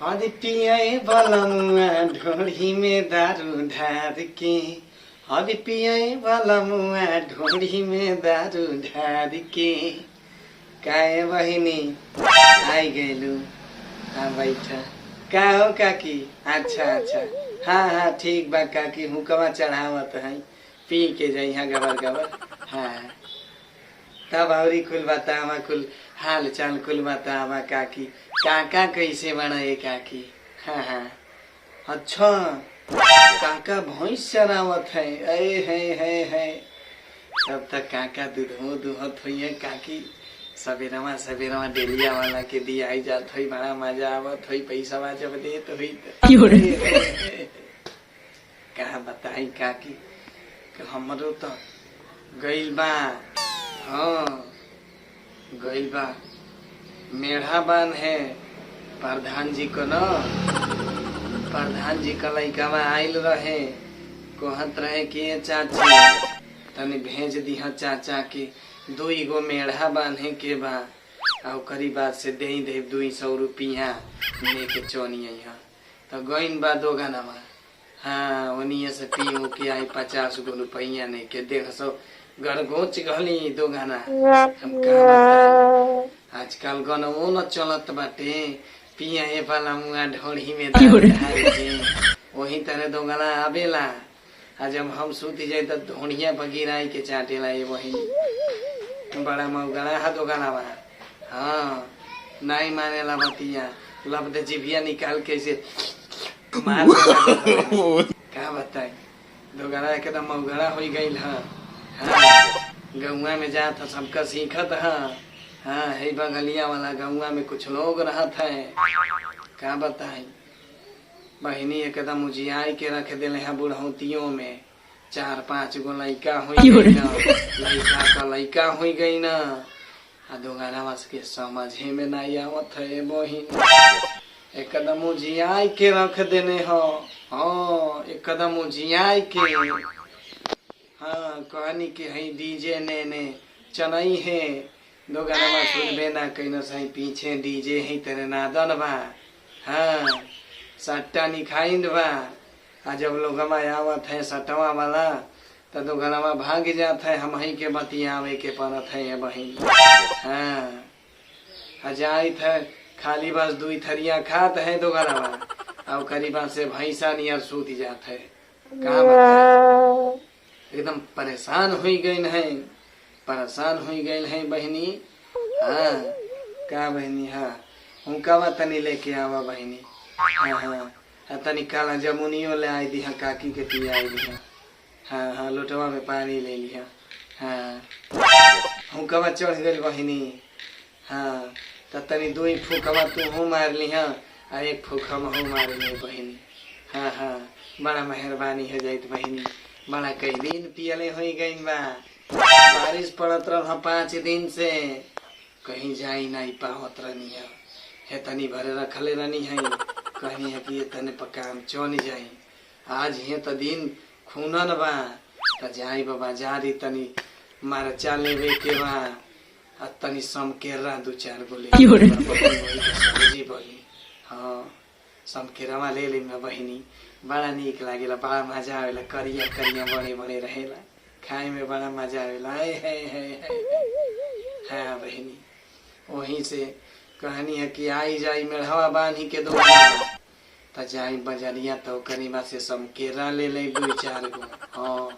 अरे पियाए बलमुआ ढोढ़ी में दारू ढार के, अरे पियाए बलमुआ ढोढ़ी में दारू ढार के। काहे बहिनी आई गइलू? हाँ बैठा। का हो काकी? अच्छा अच्छा, हाँ हाँ ठीक बा काकी, हुकवा चढ़ावत है, पी के जाई हाँ गबर गबर। हाँ तब औरी कुल बतावा, कुल हाल चाल कुल बतावा काकी। काका कैसे बने काकी? हाँ हाँ अच्छा, काका भैंस चरावत है। है तब तक काका दूधो दुहत हुई है काकी। सवेरमा सवेरमा डेलिया वाला के दिया आई जात हुई, बड़ा मजा आवत हुई, पैसा जब देत हुई कहा बताई काकी। हमरो तो गइल बा, हाँ गइल बा, मेढ़ा बान है प्रधान जी को न, प्रधान जी का लइका आयल रहे, कहत रहे कि चाची तनी भेज दिहा चाचा के 2 गो मेढ़ा बांधे के बा, और करी बात से दे 200 रुपया लेके चोनी यहाँ। तो गईन बा दो गानावा, हाँ उन्हीं से पी के आई 50 गो रुपया ने के 150 गड़गोच गली 2 गाना। हम कहा बताई आजकल गनो न चलत बाटे, पिया वाला मुआ ढोढ़ी में ढार के वही तरह 2 गाना आवेला। आ जब हम सूती जाए तो ढोढ़िया बगीराई के चाटेला ये वही बड़ा मऊगड़ा है 2 गाना बा। हाँ नहीं मानेला बतिया, लब्ध जिभिया निकाल के से मार का बताई 2 गाना एकदम मऊगड़ा हो गई। हाँ गौआ में जात सबका सीखत है। हाँ है बगलिया वाला गौआ में कुछ लोग रहत है, का बताई बहिनी एकदम उजियाई के रख दिले है बुढ़ौतियों में। 4-5 गो लइका हो गई न, लइका का लइका हो गई न। आ 2 गाना के समझे में नहीं आवत है बहिन, एकदम उजियाई के रख देने हो। हाँ एकदम उजियाई के। हाँ कहनी कि है डीजे ने चनई है 2 गाना सुनबे ना कहीं सही, पीछे डीजे है तेरे नादन बा। हाँ सट्टा निखाइंद बा। आ जब लोग आवत है सटवा वाला तो 2 गाना भाग जात है, हम ही के बतियावे के परत है बहिन। हाँ जाइत है खाली बस 2 थरिया खात है 2 गाना, और करीबा से भैंसा नियर सूत जात है। कहा बताए एकदम परेशान हुई गई है, परेशान हुई गई है बहिनी। हाँ का बहिनी? हाँ हुका तनी लेके आवा बहिनी। हाँ हाँ तनी काला जमुनियो ले आई दी काकी के पिया दी। हाँ हाँ लोटवा में पानी ले लिया। हाँ हुकवा चढ़ गई बहिनी। हाँ तो तनी 2 फूकवा तू हो मार लिहा, आ 1 फूक हम हो मार ली बहिनी। हाँ हाँ बड़ा मेहरबानी हो जाइत बहिनी, बड़ा कई दिन पियले हो गई बा। बारिश पड़त रहा 5 दिन से, कहीं जाई नहीं पावत रहनी है तनी भरे रखले रहनी है। कहनी है कि ये तने पकाम चौन जाई, आज ये तो दिन खूनन बा तो जाई बाजार तनी मरचा लेवे के बा, आ तनी समकेरा 2-4 गो ले सब्जी बोली। हाँ समकेरवा ले ली मैं बहिनी, बड़ा निक लागेला, बड़ा मजा आवेला, करिया करिया बड़े बड़े रहेला, खाए में बड़ा मजा आवेला। है हाँ बहिनी वहीं से कहनी है कि आई जाई मेढ़वा बांधी के 2 तो जाई बजरिया तो करीबा से समकेरा ले ले 2-4 गो। हाँ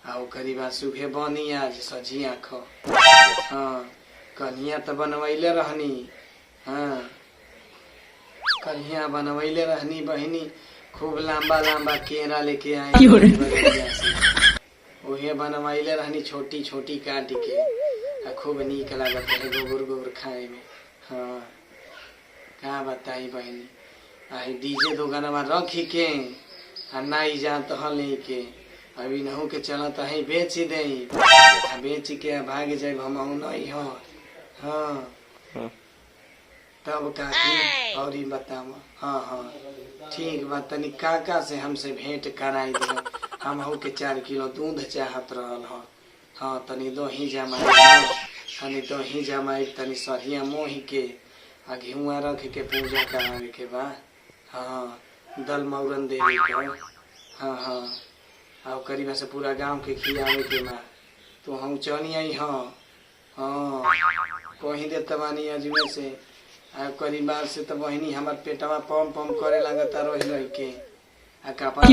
आओ करीबा सुबह बनी आज सजिया खो। हाँ कन्हिया तो बनवैले रहनी। हाँ कन्हिया बनवैले रहनी बहिनी, खूब लंबा लंबा केरा लेके आए वही बनवैले रहनी, छोटी छोटी काट के, खूब नीक लागत है गोबर गोबर खाए में। हाँ का बताई बहिनी, आई डीजे 2 गाना रखी के आ नाई जात लेके, अभी नहू के चलत है बेच दे, बेच के भाग जाए हम नहीं हो। हाँ तब काकी और ही बतावा। हाँ हाँ ठीक बा, तनी काका से हमसे भेंट कराई दे, हम के 4 किलो दूध चाहत रहल हो। हाँ तनी 2 ही जमाई, तनी 2 ही जमाई, तनी सहिया मोही के आ घिउआ रख के पूजा करावे के बा। हाँ दल मौरन देवे के। हाँ हाँ आ करीबा से पूरा गांव के खियावे के बा। तो हम चली आई। हाँ हाँ कहीं दे तबानी अजमे से आ करीबा से तो बहनी हमार पेटवा पम पम करे लगता रही के आ कपड़ा